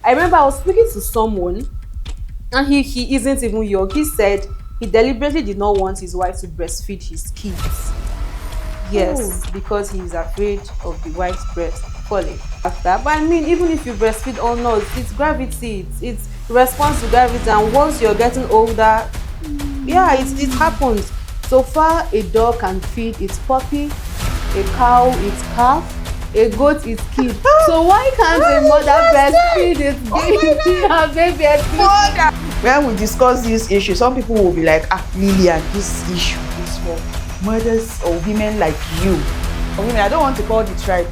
I remember I was speaking to someone, and he isn't even young. He said he deliberately did not want his wife to breastfeed his kids. Yes, because he's afraid of the wife's breast falling after. But I mean, even if you breastfeed or not, it's gravity. It's response to gravity. And once you're getting older, yeah, it happens. So far, a dog can feed its puppy, a cow its calf, a goat its kid. So why can't a mother breastfeed its baby? When we discuss this issue, some people will be like, Lillian, this issue is for mothers or women like you. Women, I don't want to call the tribe.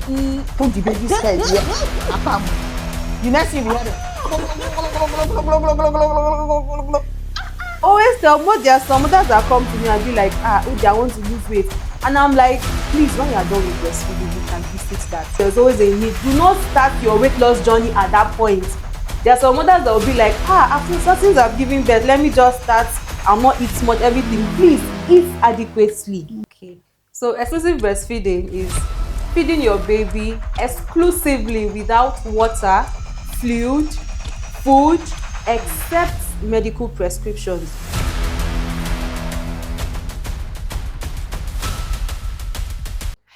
Put the baby's head here. You next thing you hear Always tell me, there are some mothers that come to me and be like, I want to lose weight. And I'm like, please, when you are done with breastfeeding, you can visit that. There's always a need. Do not start your weight loss journey at that point. There are some mothers that will be like, after certain I've given birth, let me just start. I'll not eat much, everything. Please, eat adequately. Okay. So exclusive breastfeeding is feeding your baby exclusively without water, fluid, food, except medical prescriptions.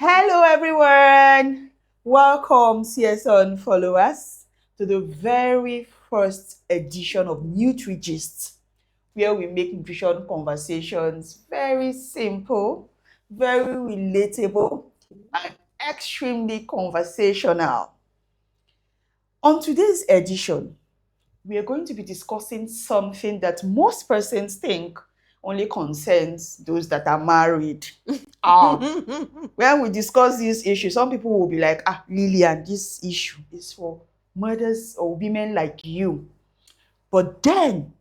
Hello everyone, welcome CS-SUNN followers to the very first edition of NutriGist, where we make nutrition conversations very simple, very relatable, and extremely conversational. On today's edition, we are going to be discussing something that most persons think only concerns those that are married. When we discuss this issue, some people will be like, Lillian, this issue is for mothers or women like you. But then,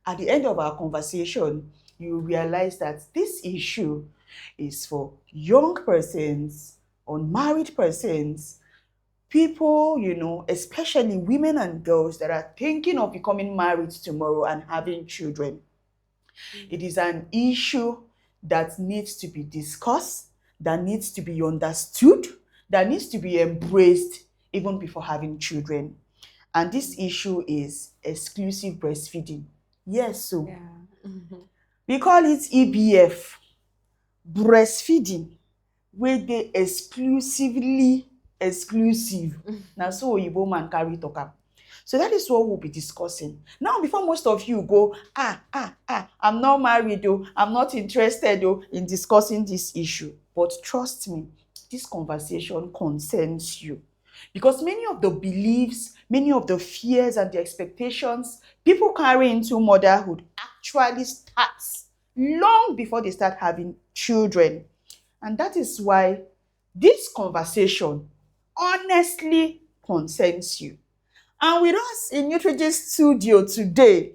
at the end of our conversation, you realize that this issue is for young persons, unmarried persons, people, especially women and girls that are thinking of becoming married tomorrow and having children. It is an issue that needs to be discussed, that needs to be understood, that needs to be embraced even before having children. And this issue is exclusive breastfeeding. Yes, so we call it EBF, breastfeeding, where they exclusively exclusive. Now, so Oyibo man carry talk. So that is what we'll be discussing. Now, before most of you go, I'm not married though, I'm not interested though in discussing this issue. But trust me, this conversation concerns you. Because many of the beliefs, many of the fears and the expectations people carry into motherhood actually starts long before they start having children. And that is why this conversation honestly concerns you. And with us in NutriGist studio today,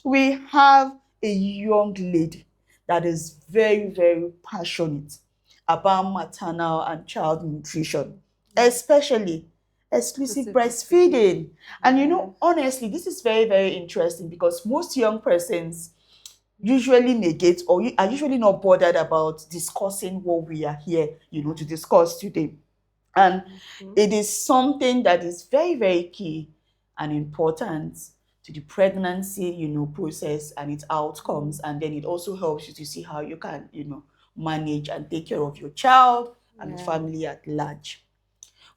we have a young lady that is very, very passionate about maternal and child nutrition, especially exclusive breastfeeding. And honestly, this is very, very interesting because most young persons usually negate or are usually not bothered about discussing what we are here, to discuss today. And it is something that is very, very key and important to the pregnancy, process and its outcomes. And then it also helps you to see how you can, manage and take care of your child and the family at large.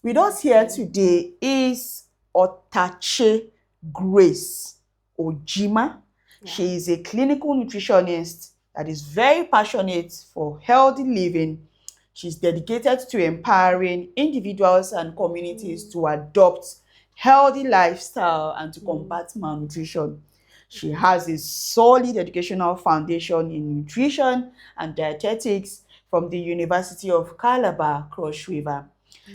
With us here today is Otache Grace Ojima. She is a clinical nutritionist that is very passionate for healthy living. She's dedicated to empowering individuals and communities to adopt healthy lifestyle and to combat malnutrition. She has a solid educational foundation in nutrition and dietetics from the University of Calabar, Cross River.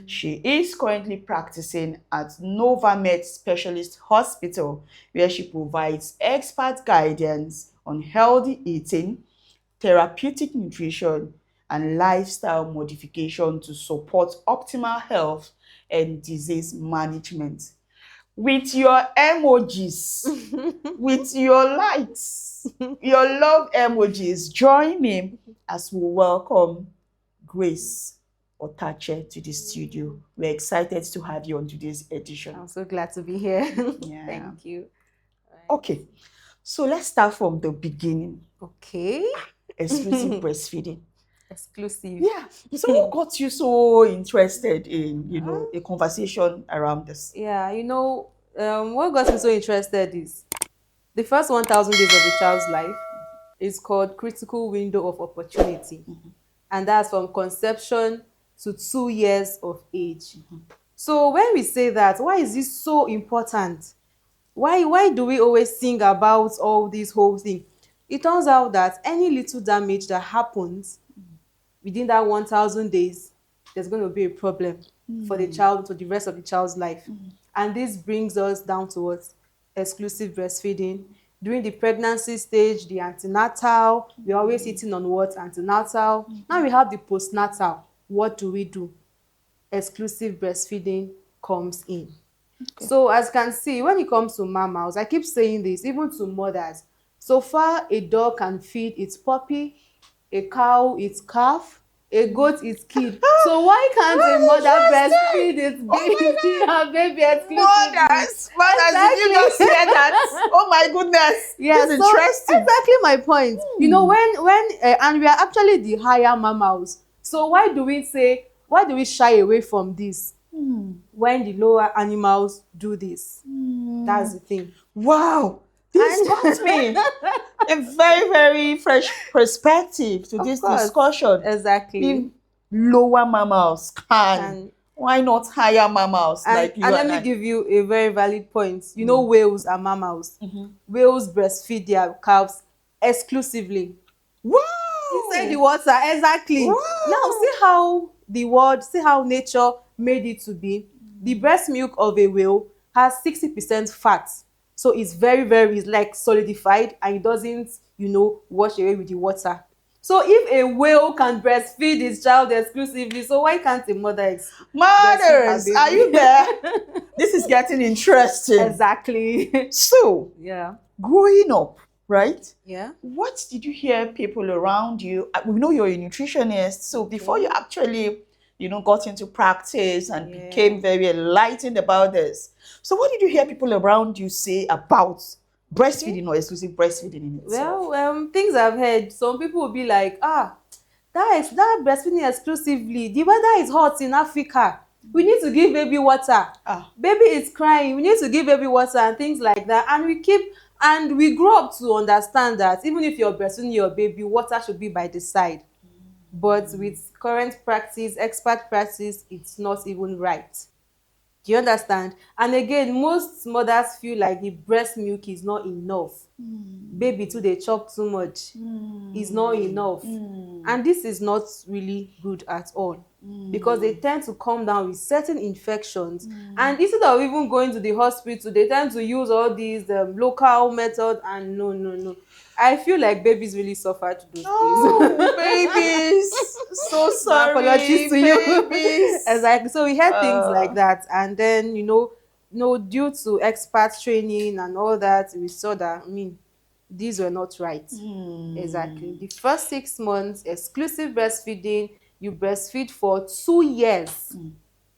She is currently practicing at Novamed Specialist Hospital, where she provides expert guidance on healthy eating, therapeutic nutrition, and lifestyle modification to support optimal health and disease management. With your emojis, with your likes, your love emojis, join me as we welcome Grace Otache to the studio. We're excited to have you on today's edition. I'm so glad to be here. Yeah. Thank you. Okay, so let's start from the beginning. Okay. Exclusive breastfeeding. Exclusive. Yeah. So what got you so interested in, a conversation around this? Yeah, what got me so interested is the first 1,000 days of a child's life is called critical window of opportunity. And that's from conception to 2 years of age. So when we say that, why is this so important? Why do we always sing about all this whole thing? It turns out that any little damage that happens within that 1,000 days, there's going to be a problem for the child, for the rest of the child's life. And this brings us down to what? Exclusive breastfeeding. During the pregnancy stage, the antenatal, we're always eating on what? Antenatal. Now we have the postnatal. What do we do? Exclusive breastfeeding comes in. Okay. So as you can see, when it comes to mammals, I keep saying this, even to mothers. So far, a dog can feed its puppy, a cow its calf, a goat its kid. So why can't a mother breastfeed its baby, her baby exclusively? Mothers, did you just hear that? Oh my goodness. Yeah, this is interesting. Exactly my point. When and we are actually the higher mammals. So why do we shy away from this? When the lower animals do this. That's the thing. Wow, this got me a very, very fresh perspective to this discussion. Exactly. If lower mammals can, why not higher mammals like you and and let me give you a very valid point. Whales are mammals. Whales breastfeed their calves exclusively. Wow! Inside the water, exactly. Wow. Now see how nature made it to be. The breast milk of a whale has 60% fat, so it's very, very, it's like solidified, and it doesn't wash away with the water. So if a whale can breastfeed its child exclusively, so why can't a mother Mothers, are you there? This is getting interesting. Exactly. So yeah, growing up, right? Yeah. What did you hear people around you? We know you're a nutritionist, so before you actually, got into practice and became very enlightened about this. So what did you hear people around you say about breastfeeding or exclusive breastfeeding in itself? Well, things I've heard, some people will be like, that breastfeeding exclusively, the weather is hot in Africa. We need to give baby water. Baby is crying. We need to give baby water and things like that. And we grow up to understand that even if you're breastfeeding your baby, water should be by the side. But with current practice, expert practice, it's not even right. Do you understand? And again, most mothers feel like the breast milk is not enough. Baby too, they chop too much. It's not enough. And this is not really good at all. Because they tend to come down with certain infections. And instead of even going to the hospital, they tend to use all these local methods, and no. I feel like babies really suffer to those things. Babies! So sorry. Apologies to you. Babies. Exactly. So we had things like that. And then, due to expert training and all that, we saw that, these were not right. Exactly. The first 6 months, exclusive breastfeeding, you breastfeed for 2 years.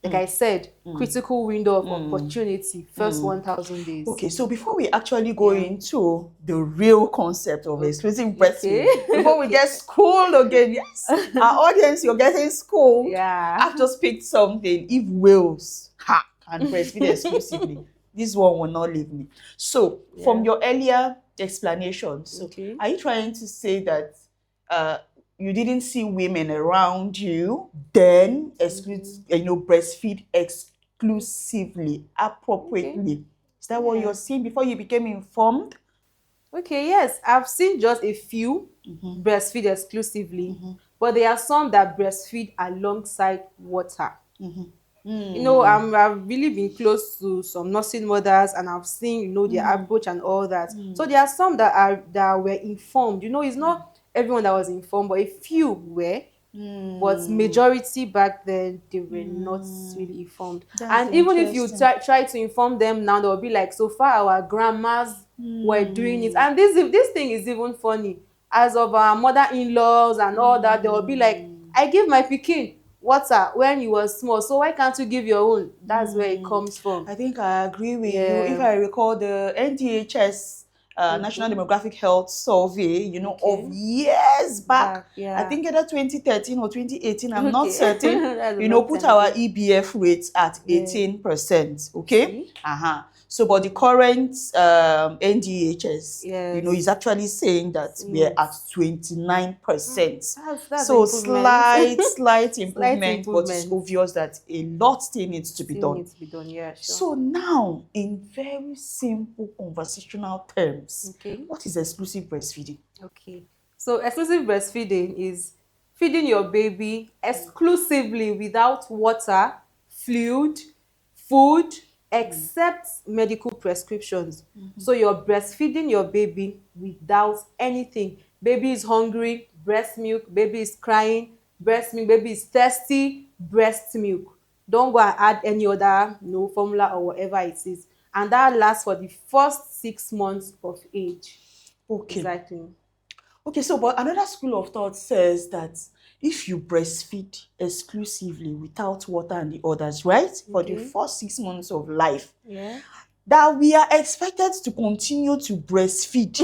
Like I said, critical window of opportunity, first 1,000 days. Okay, so before we actually go into the real concept of exclusive breastfeeding, before we get schooled again, yes, our audience, you're getting schooled. Yeah. I've just picked something. If whales can breastfeed exclusively, this one will not leave me. So, from your earlier explanations, are you trying to say that you didn't see women around you then breastfeed exclusively, appropriately? Is that what you're seeing before you became informed? Okay, yes. I've seen just a few breastfeed exclusively, but there are some that breastfeed alongside water. I've really been close to some nursing mothers, and I've seen, their approach and all that. So there are some that were informed. It's not everyone that was informed, but a few were. But majority back then, they were not really informed. And even if you try to inform them now, they'll be like, so far our grandmas were doing it. And this thing is even funny. As of our mother-in-laws and all that, they'll be like, I give my pikin water when you were small, so why can't you give your own? That's where it comes from. I think I agree with you. If Yeah. I recall the NDHS National Demographic Health Survey, of years back, Yeah. I think either 2013 or 2018, I'm not Okay. certain, That's a long put time our ago. EBF rates at 18%. Okay? See? So, but the current NDHS, Yes. is actually saying that we're at 29%. That's So improvement. slight Slight improvement, but it's improvement. obvious that a lot still needs to be Still done. needs to be done, yeah, sure. So now, in very simple conversational terms, Okay. what is exclusive breastfeeding? Okay. So exclusive breastfeeding is feeding your baby exclusively without water, fluid, food, except medical prescriptions. So you're breastfeeding your baby without anything. Baby is hungry, breast milk. Baby is crying, breast milk. Baby is thirsty, breast milk. Don't go and add any other formula or whatever it is. And that lasts for the first 6 months of age. Okay. Exactly. Okay, so but another school of thought says that if you breastfeed exclusively without water and the others, right, for the first 6 months of life, Yeah. that we are expected to continue to breastfeed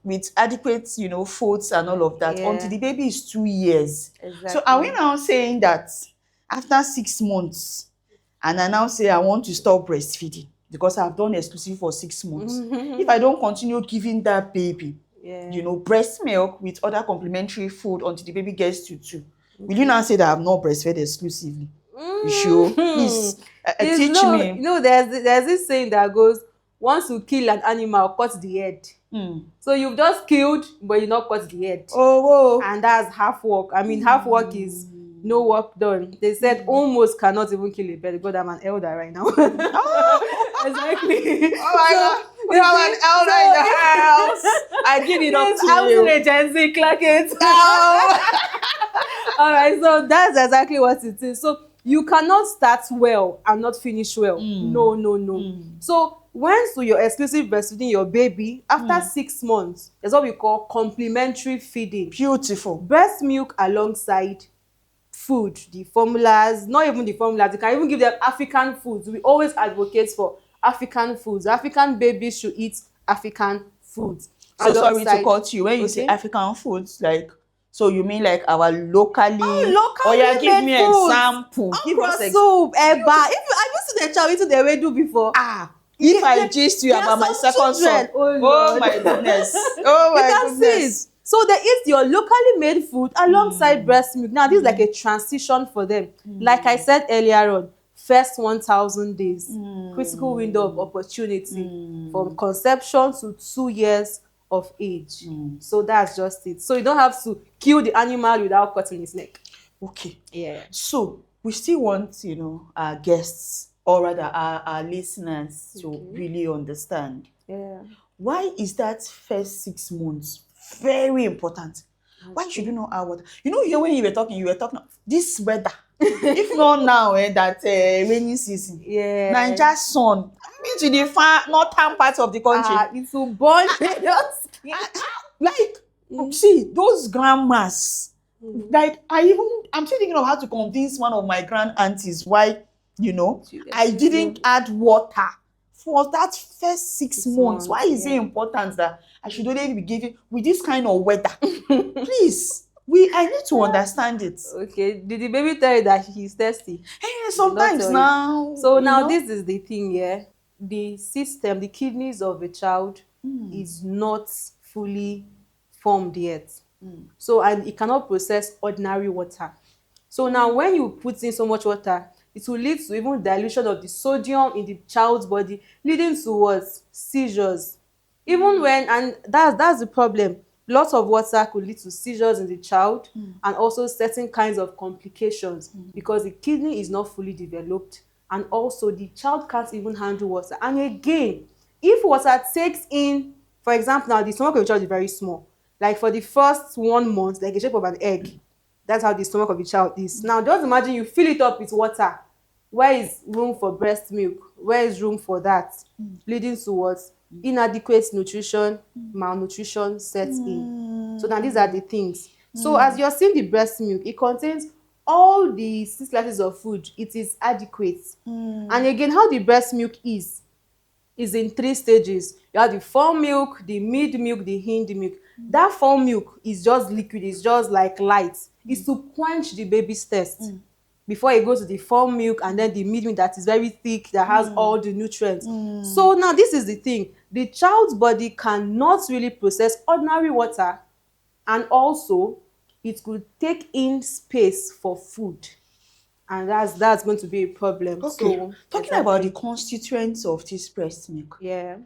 with adequate, foods and all of that until the baby is 2 years. Exactly. So are we now saying that after 6 months, and I now say I want to stop breastfeeding because I've done exclusive for 6 months, if I don't continue giving that baby, breast milk with other complementary food until the baby gets to 2, will you now say that I've not breastfed exclusively? You sure? Please teach me. There's this saying that goes, once you kill an animal, cut the head. So you've just killed, but you not cut the head. Oh, whoa. And that's half work. I mean, half work is no work done. They said almost cannot even kill a bird. God, I'm an elder right now. Exactly. Oh my God. We have an elder in the house. I give it up to you. I'm Gen Z, clock it. Oh. All right, so that's exactly what it is. So you cannot start well and not finish well. No. So once you're exclusive breastfeeding your baby, after 6 months, there's what we call complementary feeding. Beautiful. Breast milk alongside food, the formulas, not even the formulas, you can even give them African foods. We always advocate for African foods. African babies should eat African foods. So sorry to cut you. When you say African foods, like, so you mean like our locally? Locally yeah, give me an example. Give us soup, eba. Have you seen a child eating the wedu before? If I gist you about my second son, oh my goodness, oh my goodness. So they eat your locally made food alongside breast milk. Now this is like a transition for them. Like I said earlier on, first 1,000 days, critical window of opportunity from conception to 2 years of age. So that's just it. So you don't have to kill the animal without cutting its neck. Okay. Yeah. So we still want, our guests, or rather our listeners, to really understand. Yeah. Why is that first 6 months very important? Why should you know our water? Here when you were talking this weather. If not now, that rainy season. Yeah. Niger sun. I mean to the far northern part of the country. It will burn like see those grandmas. Like I'm still thinking of how to convince one of my grand aunties why, I didn't add water for that first 6 months. Why is it important that I should only be giving with this kind of weather? Please, I need to understand it. Okay, did the baby tell you that he's thirsty? Sometimes now. So now this is the thing, the system, the kidneys of a child is not fully formed yet. So and it cannot process ordinary water. So now when you put in so much water, it will lead to even dilution of the sodium in the child's body, leading to what? Seizures. Even when, and that's the problem. Lots of water could lead to seizures in the child and also certain kinds of complications because the kidney is not fully developed and also the child can't even handle water. And again, if water takes in, for example, now the stomach of the child is very small. Like for the first 1 month, like the shape of an egg. That's how the stomach of the child is. Now, just imagine you fill it up with water. Where is room for breast milk? Where is room for that? Leading to what? Inadequate nutrition, malnutrition sets in. So now these are the things. So as you're seeing the breast milk, it contains all the 6 classes of food, it is adequate. And again, how the breast milk is in 3 stages. You have the fore milk, the mid milk, the hind milk. That fore milk is just liquid, it's just like light. It's to quench the baby's thirst before it goes to the fore milk, and then the mid milk that is very thick, that has all the nutrients. So now this is the thing. The child's body cannot really process ordinary water, and also it could take in space for food, and that's going to be a problem. Okay. So Talking about the constituents of this breast milk, yeah.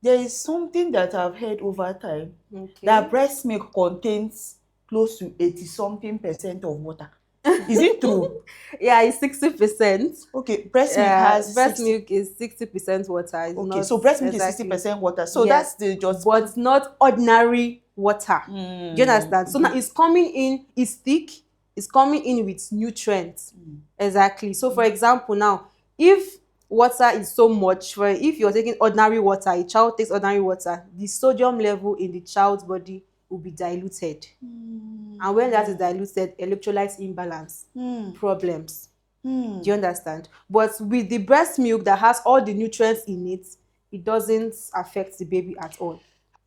there is something that I've heard over time, Okay. that breast milk contains close to 80-something% of water. Is it true? Yeah, it's 60%. Okay, breast milk has breast 60. milk is 60% water. It's Okay, not so breast milk exactly. is 60% water. So Yes. that's the just. But not ordinary water. Do you understand? So now it's coming in, it's thick, it's coming in with nutrients. Exactly. So for example, now, if water is so much, if you're taking ordinary water, a child takes ordinary water, the sodium level in the child's body will be diluted. And when that is diluted, electrolyte imbalance, problems. Do you understand? But with the breast milk that has all the nutrients in it, it doesn't affect the baby at all.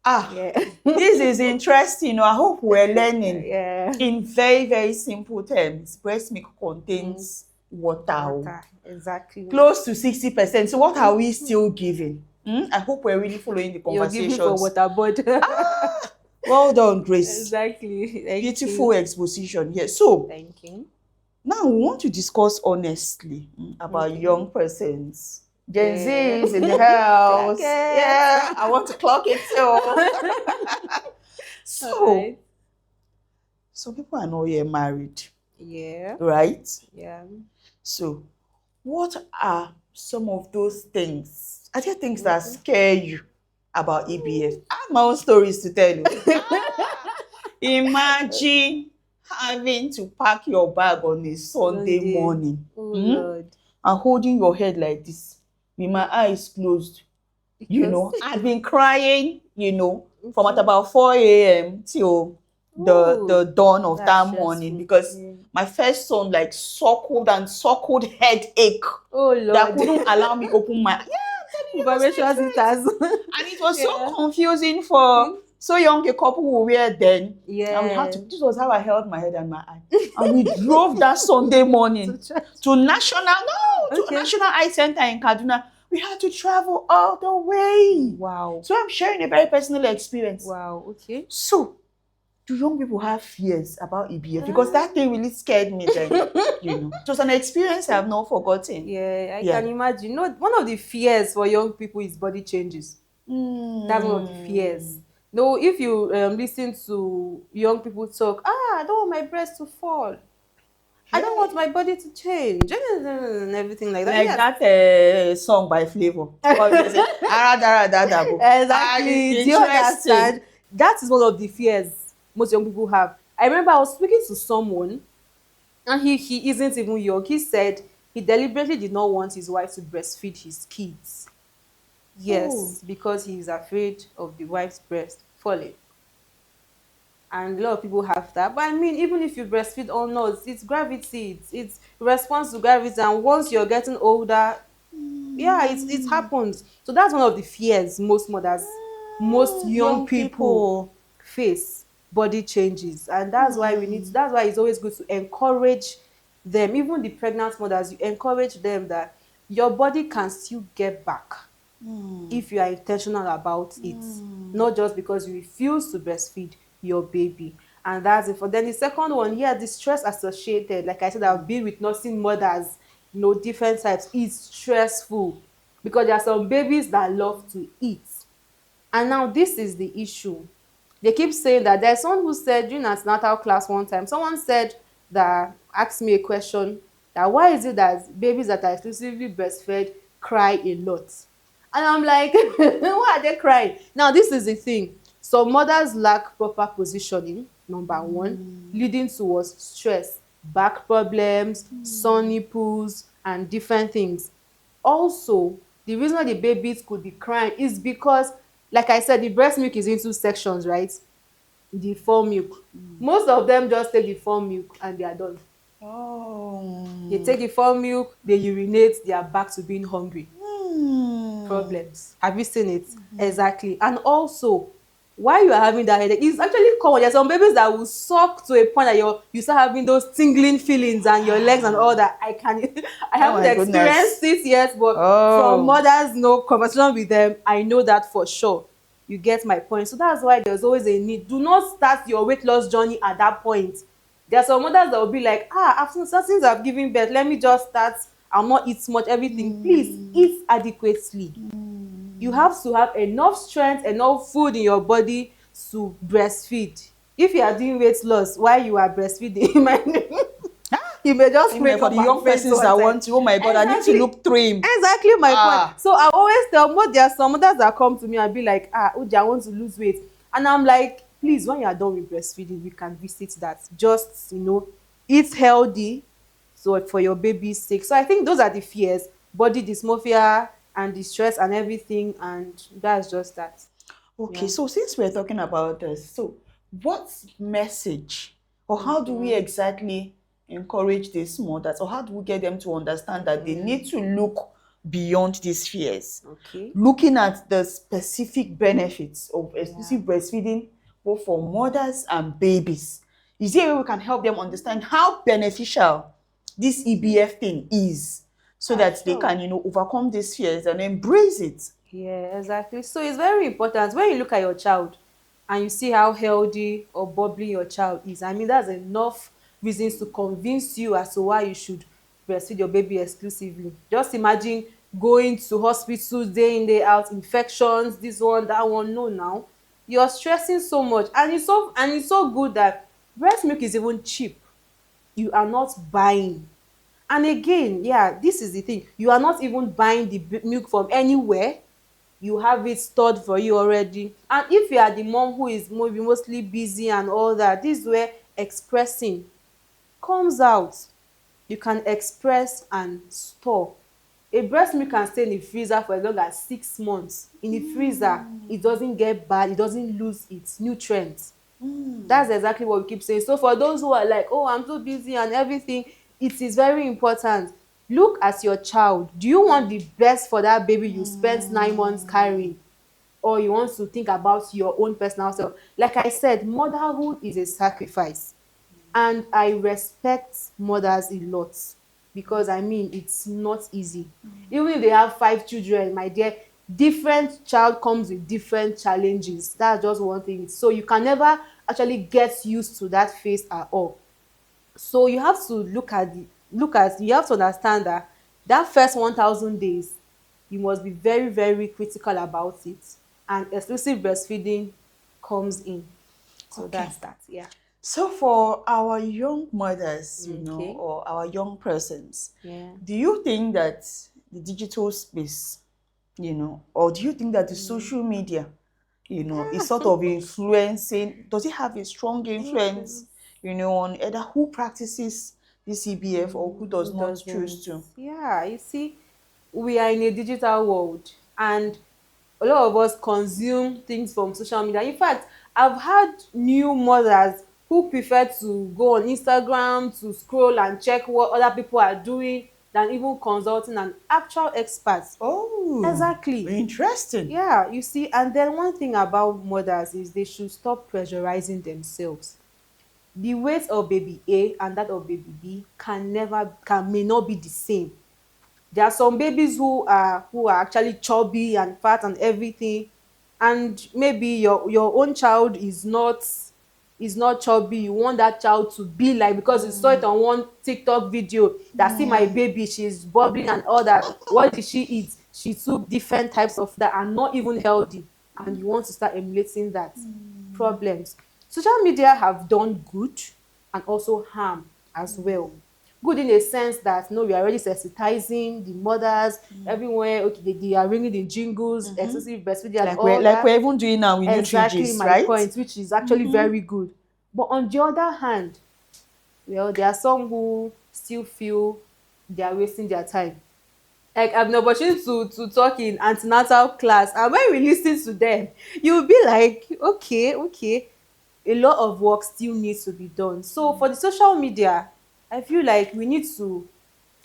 Yeah. This is interesting. I hope we're learning. In very, very simple terms, breast milk contains water. Exactly. Close to 60%. So what are we still giving? I hope we're really following the conversations. You're giving for water, but well done, Grace. Exactly. Beautiful exposition here. So thank you. Now we want to discuss honestly about young persons. Gen Z is in the house. Yeah, I want to clock it too. So, some people are not yet married. Yeah. Right? Yeah. So, what are some of those things? Are there things that scare you about EBF? I have my own stories to tell you. Imagine having to pack your bag on a Sunday morning Lord. and holding your head like this with my eyes closed. I've been crying, from at about 4 a.m. till the dawn of that morning, because my first son suckled headache. Oh Lord. That couldn't allow me open my information sisters. And it was so confusing for so young a couple who were then. Yeah. And we had to, this was how I held my head and my eye. And we drove that Sunday morning to National Eye Center in Kaduna. We had to travel all the way. Wow. So I'm sharing a very personal experience. Wow, okay. So, do young people have fears about EBF? Because that thing really scared me then. It was an experience I have not forgotten. Yeah, I can imagine. One of the fears for young people is body changes. That's one of the fears. No, if you listen to young people talk, I don't want my breast to fall. I don't want my body to change, and everything like that. Like that song by Flavor. Exactly. Do you understand? That is one of the fears most young people have. I remember I was speaking to someone, and he isn't even young. He said he deliberately did not want his wife to breastfeed his kids. Yes, because he is afraid of the wife's breast falling. And a lot of people have that. But I mean, even if you breastfeed or not, it's gravity. It's response to gravity. And once you're getting older, it happens. So that's one of the fears most mothers, most young people face, body changes. And that's why that's why it's always good to encourage them, even the pregnant mothers, you encourage them that your body can still get back if you are intentional about it. Not just because you refuse to breastfeed your baby. And that's it. For then the second one, the stress associated, like I said, I've been with nursing mothers, different types. It's stressful because there are some babies that love to eat. And now this is the issue. They keep saying that there's someone who said during antenatal class one time, someone asked me a question, that why is it that babies that are exclusively breastfed cry a lot? And I'm like, why are they crying? Now this is the thing. Some mothers lack proper positioning, number one, leading towards stress, back problems, sore nipples, and different things. Also, the reason why the babies could be crying is because, like I said, the breast milk is in 2 sections, right? The fore milk. Most of them just take the fore milk and they are done. Oh. They take the full milk, they urinate, they are back to being hungry. Hmm. Problems. Have you seen it? Exactly. And also, while you are having that headache, it's actually common. There's some babies that will suck to a point that you start having those tingling feelings and your legs and all that. I can I Oh haven't my experienced goodness. it yet, but from Oh. mothers, no conversation with them, I know that for sure. You get my point. So that's why there's always a need. Do not start your weight loss journey at that point. There are some mothers that will be like, after since I've given birth, let me just start. I'll not eat much, everything. Please eat adequately. You have to have enough strength, enough food in your body to breastfeed. If you are doing weight loss while you are breastfeeding, you may just Amen. wake For up the and young faint persons that one time. want to, oh my God, I need to Exactly. look trim. Exactly my point. Ah. So I always tell more, there are some mothers that come to me and be like, Uji, I want to lose weight. And I'm like, please, when you are done with breastfeeding, we can visit that. Just, eat healthy, so for your baby's sake. So I think those are the fears, body dysmorphia and the stress and everything, and that's just that. Okay, Yeah. so since we're talking about this, so what message or how do we exactly encourage these mothers or how do we get them to understand that they need to look beyond these fears? Okay. Looking at the specific benefits of Yeah. exclusive breastfeeding both for mothers and babies. Is there a way we can help them understand how beneficial this EBF thing is so that they Sure. can, overcome these fears and embrace it? Yeah, exactly. So it's very important when you look at your child and you see how healthy or bubbly your child is. I mean, that's enough reasons to convince you as to why you should breastfeed your baby exclusively. Just imagine going to hospitals day in, day out, infections, this one, that one. No, now you're stressing so much, and it's so good that breast milk is even cheap. You are not buying. And again, yeah, this is the thing, you are not even buying the milk from anywhere. You have it stored for you already. And if you are the mom who is maybe mostly busy and all that, this is where expressing comes out. You can express and store. A breast milk can stay in the freezer for as long as 6 months. In the freezer, it doesn't get bad, it doesn't lose its nutrients. That's exactly what we keep saying. So for those who are like, oh, I'm too busy and everything, it is very important. Look at your child. Do you want the best for that baby you spent 9 months carrying? Or you want to think about your own personal self? Like I said, motherhood is a sacrifice. And I respect mothers a lot, because I mean, it's not easy. Even if they have 5 children, my dear, different child comes with different challenges. That's just one thing. So you can never actually get used to that phase at all. So you have to you have to understand that that first 1,000 days, you must be very, very critical about it. And exclusive breastfeeding comes in. So Okay. that's that. Yeah. So for our young mothers, Okay. or our young persons, Yeah. do you think that the digital space, or do you think that the social media, is sort of influencing, does it have a strong influence, on either who practices this CBF or who does Who not doesn't? choose to? Yeah, you see, we are in a digital world, and a lot of us consume things from social media. In fact, I've had new mothers who prefer to go on Instagram to scroll and check what other people are doing than even consulting an actual expert. Oh, Exactly. interesting. Yeah, you see, and then one thing about mothers is they should stop pressurizing themselves. The weight of baby A and that of baby B may not be the same. There are some babies who are actually chubby and fat and everything, and maybe your own child is not chubby. You want that child to be like, because you saw it on one TikTok video, that see my baby, she's bubbling and all that. What did she eat? She took different types of that are not even healthy, and you want to start emulating that. Problems. Social media have done good and also harm as well. Good in a sense that, no, we are already sensitizing the mothers everywhere. Okay, they are ringing the jingles, exclusive breastfeeding and Like we're all like that. we're even doing now with Exactly NutriGist, my right? point, which is actually very good. But on the other hand, well, there are some who still feel they are wasting their time. Like, I've been opportunity to talk in antenatal class, and when we listen to them, you'll be like, okay, a lot of work still needs to be done. So for the social media, I feel like we need to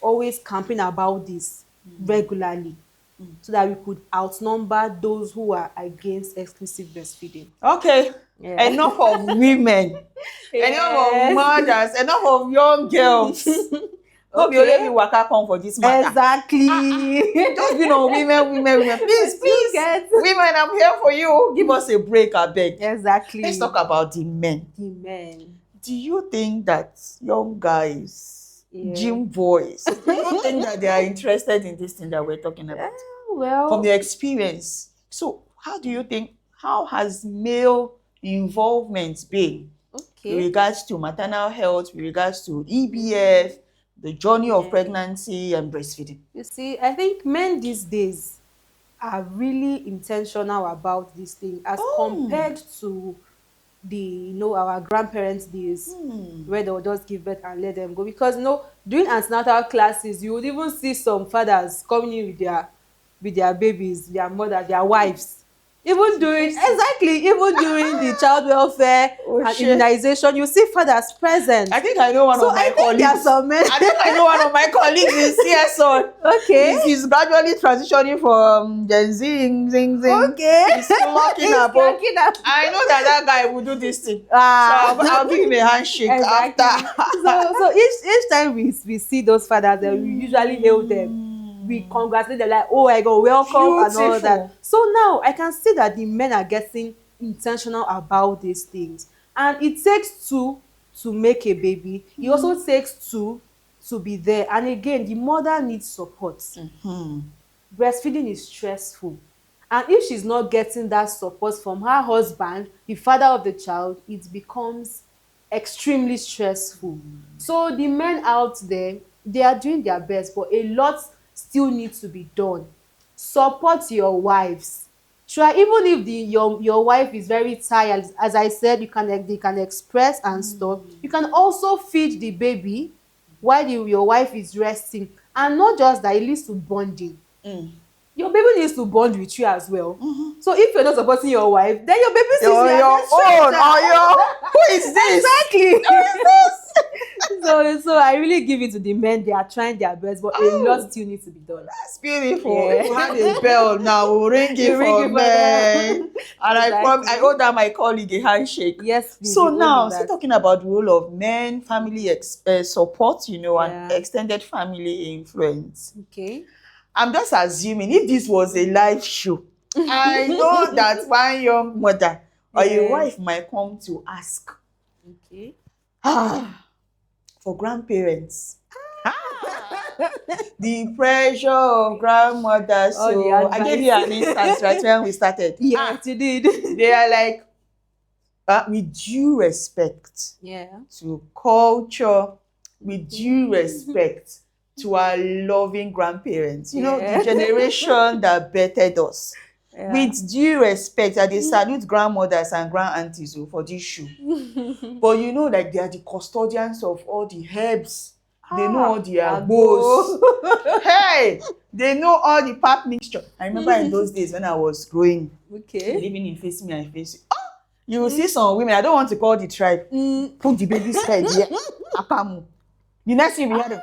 always campaign about this regularly so that we could outnumber those who are against exclusive breastfeeding. Okay, Yeah. enough of women, enough of Yes. mothers, enough of young girls. No be only Okay. me waka come for this matter. Exactly. Just be on women, women, women. Please, You please, get women, I'm here for you. Give us a break, abeg. Let's exactly talk about the men. the men. Do you think that young guys, Yeah. gym boys, do you think that they are interested in this thing that we're talking about? From Well, your experience. So, how do you think, how has male involvement been with okay. regards to maternal health, with regards to EBF, the journey of Yeah. pregnancy and breastfeeding? You see, I think men these days are really intentional about this thing as Oh, compared to the our grandparents days where they would just give birth and let them go, because during antenatal classes you would even see some fathers coming in with their babies, their mother, their wives, even during interesting. the child welfare Oh, and shit. immunization, you see fathers present. I think I know one So of I my think there are colleagues. some men. I think I know one of my colleagues in CS-SUNN. Okay. He's gradually transitioning from Gen Z, zing, zing. Okay. He's clocking He's up. cracking up. I know that guy will do this thing. Ah. So I'll give him a handshake Exactly. after. So each time we see those fathers, then we usually hail them. We congratulate them like, oh my God, welcome and all that. Beautiful. So now I can see that the men are getting intentional about these things, and it takes two to make a baby. It also takes two to be there, and again, the mother needs support. Breastfeeding is stressful, and if she's not getting that support from her husband, the father of the child, it becomes extremely stressful. So the men out there, they are doing their best, but a lot still needs to be done. Support your wives. Try, even if your wife is very tired, as I said, they can express and stuff. You can also feed the baby while your wife is resting, and not just that, it leads to bonding. Your baby needs to bond with you as well. So if you're not supporting your wife, then your baby sees you as Your a own, stranger. or your, who is this? Exactly. Who is this? So I really give it to the men. They are trying their best, but a lot still needs to be done. That's beautiful. Yeah. If we had a bell now, we'll ring it You ring for it for them. men. And I Exactly. owe that my colleague a handshake. Yes, please. So You owe now, him still that. talking about the role of men, family support, and Yeah. extended family influence. Okay. I'm just assuming if this was a live show, I know that one young mother or a Yeah. wife might come to ask Okay. for grandparents. The pressure of grandmothers. All the So I gave you an advice. instance right when we started. Yes, you did. They are like, with due respect Yeah. to culture, with due respect to our loving grandparents, Yeah. the generation that bettered us. Yeah. With due respect, I dey salute grandmothers and grand-aunties for this show. But like they are the custodians of all the herbs. They know all the agbos. Hey, they know all the pap mixture. I remember in those days when I was growing, Okay. living in Face Me and Face You. You will see some women, I don't want to call the tribe, put the baby's head here. Akamu. The next thing we hear them.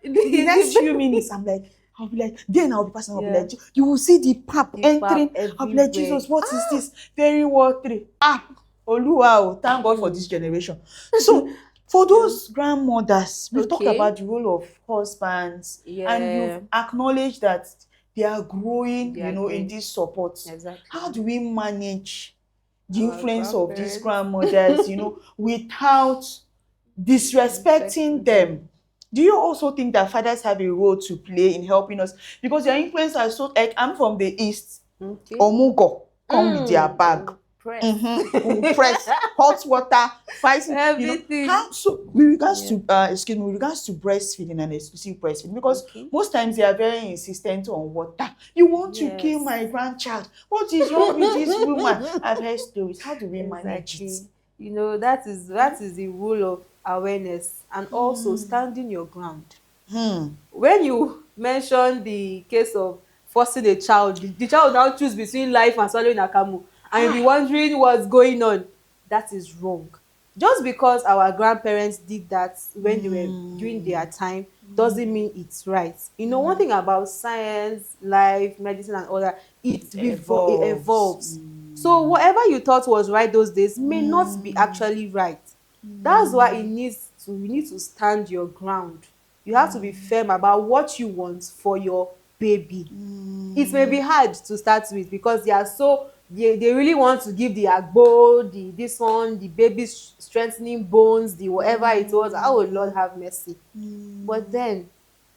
The next few minutes, I'll be like, then I'll be passing, I'll be like, you will see the pap entering. I'll be like, Jesus, what is this? Very watery. Oluwa, thank God for this generation. So, for those grandmothers, we've talked about the role of husbands, and you've acknowledged that they are growing, in this support. Exactly. How do we manage the influence of these grandmothers, without disrespecting them? Do you also think that fathers have a role to play in helping us? Because their influence are so, like, I'm from the East. Okay. Omugo, come with their bag. Press hot water, fighting, everything. With regards to breastfeeding and exclusive breastfeeding, because most times they are very insistent on water. You want to kill my grandchild. What is wrong with this woman? I've heard stories. How do we manage it? That is the rule of awareness, and also standing your ground. When you mention the case of forcing a child, the child now choose between life and swallowing akamu, and you'll be wondering what's going on. That is wrong. Just because our grandparents did that when they were during Mm. their time doesn't mean it's right. You know, one thing about science, life, medicine, and all that, It it evolves. evolves. So whatever you thought was right those days may not be Mm. actually right. That's why you need to stand your ground. You have to be firm about what you want for your baby. It may be hard to start with because they really want to give the agbo, the this one, the baby strengthening bones, the whatever it was. Oh Lord have mercy. But then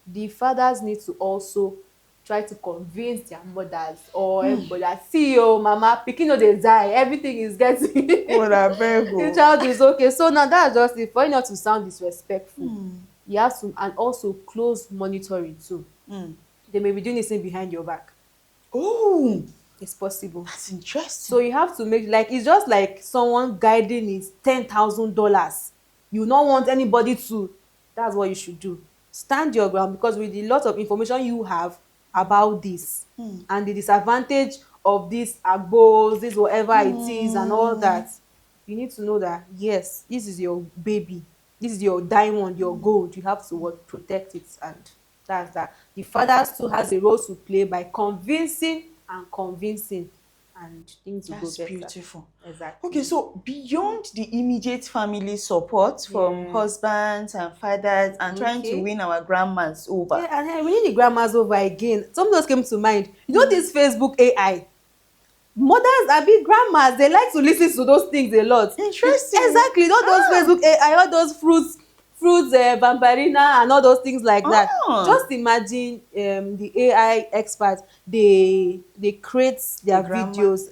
the fathers need to also try to convince their mothers or everybody that see oh mama pikin no dey die, everything is getting God abeg the o. child is okay. So now that's just it. For you not to sound disrespectful, you have to, and also close monitoring too. They may be doing this thing behind your back. Oh, It's possible. that's So interesting. you have to make, like, it's just like someone guiding is $10,000. You don't want anybody to. That's what you should do. Stand your ground, because with the lot of information you have about this and the disadvantage of these agbos, this whatever it is, and all that, you need to know that yes, this is your baby, this is your diamond, your gold. You have to what, protect it, and that's that. The fathers too has a role to play by convincing, and things will go That's better. beautiful. Exactly. Okay, so beyond the immediate family support from Yeah. husbands and fathers and trying to Okay. win our grandmas over. Yeah, and then we need the grandmas over again. Something else came to mind. You know this Facebook AI? Mothers, abi grandmas, they like to listen to those things a lot. Interesting. Exactly, all those Facebook AI, all those fruits bambarina and all those things like that. Ah, Just imagine the AI experts, they create the their grandma. videos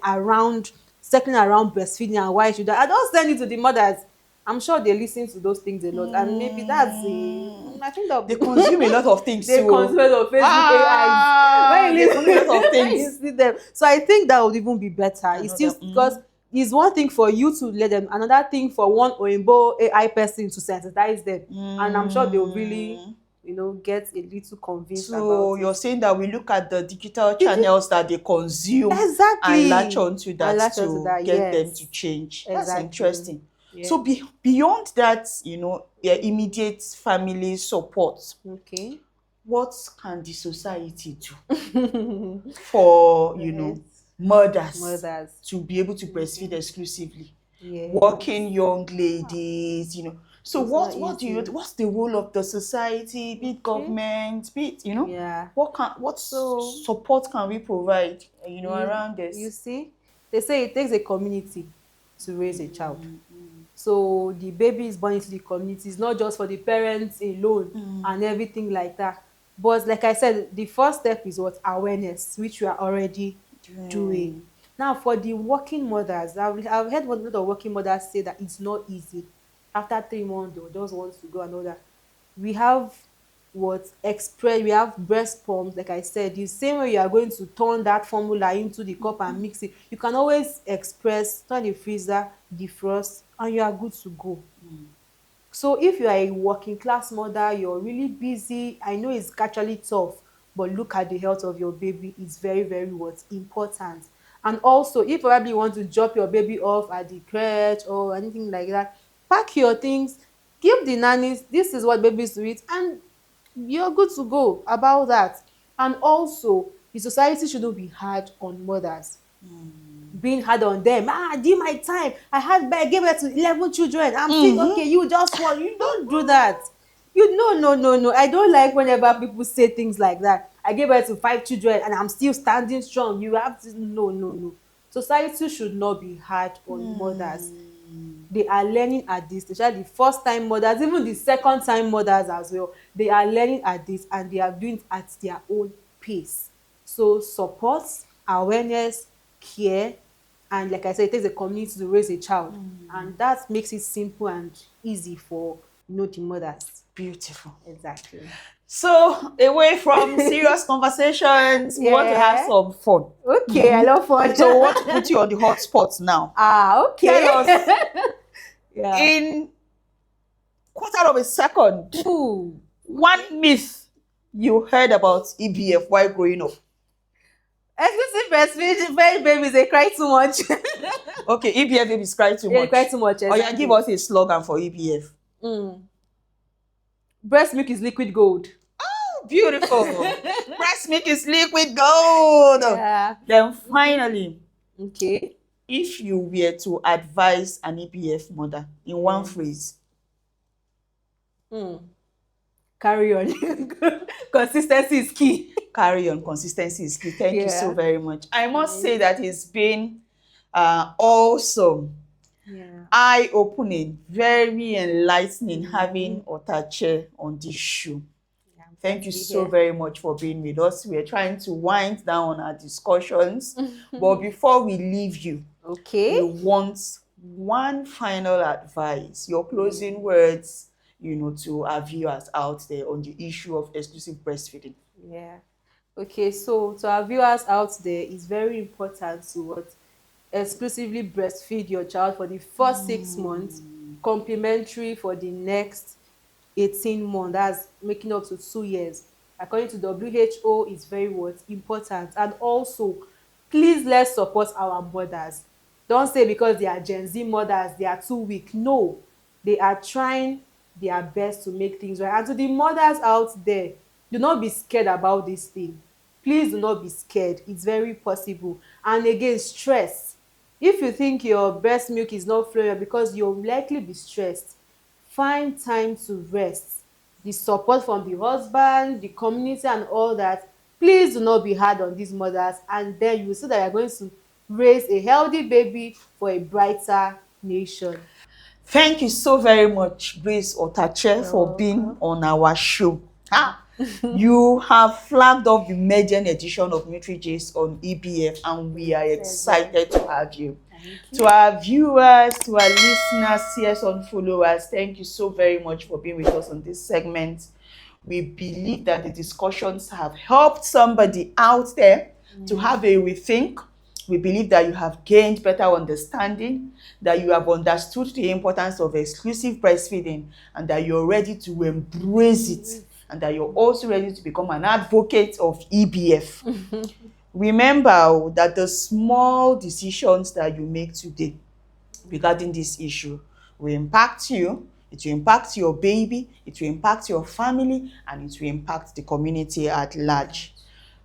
around, circling around breastfeeding and why should I don't send it to the mothers. I'm sure they listen to those things a lot, and maybe that's a, Mm, I think that they consume a lot of things they too. consume of Facebook AIs Ah, when you they consume a lot of when you things. see them. So I think that would even be better. It's still Another. because it's one thing for you to let them, another thing for one Oyinbo AI person to sensitize them, and I'm sure they'll really, Mm. get a little convinced about So it. you're saying that we look at the digital Did you channels that they consume and latch exactly onto and that latch onto to that? get them to Yes, change. That's exactly. interesting. Yeah. So beyond that, your immediate family support, Okay. what can the society do for, Right. mothers Mothers. to be able to breastfeed Okay. exclusively? Working Yes. young Ah, ladies. So it's not what easy. what's the role of the society, be it Okay. government, be it, Yeah. what So support can we provide, you around you this? see, they say it takes a community to raise a child. So the baby is born into the community. It's not just for the parents alone and everything like that. But like I said, the first step is what, awareness, which we are already doing. Mm. Now for the working mothers, I've heard one lot of working mothers say that it's not easy. After 3 months, they just want to go and all that. We have we have breast pumps, like I said, the same way you are going to turn that formula into the cup and mix it, you can always express, turn the freezer, defrost, and you are good to go. So if you are a working class mother, you're really busy, I know it's actually tough, but look at the health of your baby. It's very, very important. And also, if probably you want to drop your baby off at the crèche or anything like that, pack your things, give the nannies, this is what babies do it, and you're good to go about that. And also, the society shouldn't be hard on mothers, being hard on them. Did my time, I gave birth to 11 children, I'm still okay, Mm-hmm. you just want, you don't do that. You no, no, no, no, I don't like whenever people say things like that. I gave birth to 5 children and I'm still standing strong. You have to, no, no, no. Society should not be hard on mothers. They are learning at this, especially the first time mothers, even the second time mothers as well. They are learning at this and they are doing it at their own pace. So support, awareness, care, and like I said, it takes a community to raise a child, and that makes it simple and easy for the mothers. Beautiful. Exactly. So away from serious conversations, we want to have Yeah. some fun. Okay, I love fun. So we want to put you on the hot spot now. Okay. Tell us, Yeah. in quarter of a second, Ooh. one myth you heard about EBF while growing up. Exclusive breastfeeding, very babies, they cry too much. Okay, EBF babies cry too Yeah, much. they cry too much. Or yeah, Exactly. give us a slogan for EBF. Breast milk is liquid gold. Oh, beautiful. Breast milk is liquid gold. Yeah. Then finally, Okay. if you were to advise an EBF mother in one phrase. Carry on. Consistency is key. Carry on, consistency is key. Thank you so Yeah. very much. I must say that it's been awesome, eye-opening, very enlightening having Otache on this show. Thank you so very much for being with us. We're trying to wind down our discussions, but before we leave you, we want one final advice, your closing words, to our viewers out there on the issue of exclusive breastfeeding. Yeah. Okay, so to our viewers out there, it's very important to exclusively breastfeed your child for the first 6 months, complementary for the next 18 months. That's making up to 2 years. According to WHO, it's very important. And also, please let's support our mothers. Don't say because they are Gen Z mothers, they are too weak. No, they are trying their best to make things right. And to the mothers out there, do not be scared about this thing. Please do not be scared. It's very possible. And again, stress. If you think your breast milk is not flowing because you'll likely be stressed, find time to rest. The support from the husband, the community and all that, please do not be hard on these mothers, and then you will see that you are going to raise a healthy baby for a brighter nation. Thank you so very much, Grace Otache, for being on our show. You have flagged off the maiden edition of NutriGist on EBF, and we are excited to have you. To our viewers, to our listeners, CS-SUNN followers, thank you so very much for being with us on this segment. We believe that the discussions have helped somebody out there to have a rethink. We believe that you have gained better understanding, that you have understood the importance of exclusive breastfeeding, and that you're ready to embrace it, and that you're also ready to become an advocate of EBF. Remember that the small decisions that you make today regarding this issue will impact you, it will impact your baby, it will impact your family, and it will impact the community at large.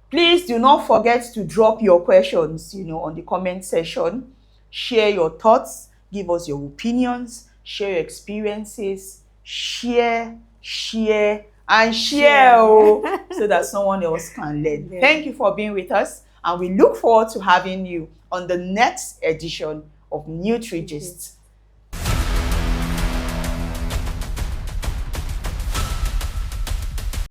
Please do not forget to drop your questions, on the comment section. Share your thoughts, give us your opinions, share your experiences, share, and share so that someone else can learn. Thank you for being with us, and we look forward to having you on the next edition of NutriGist.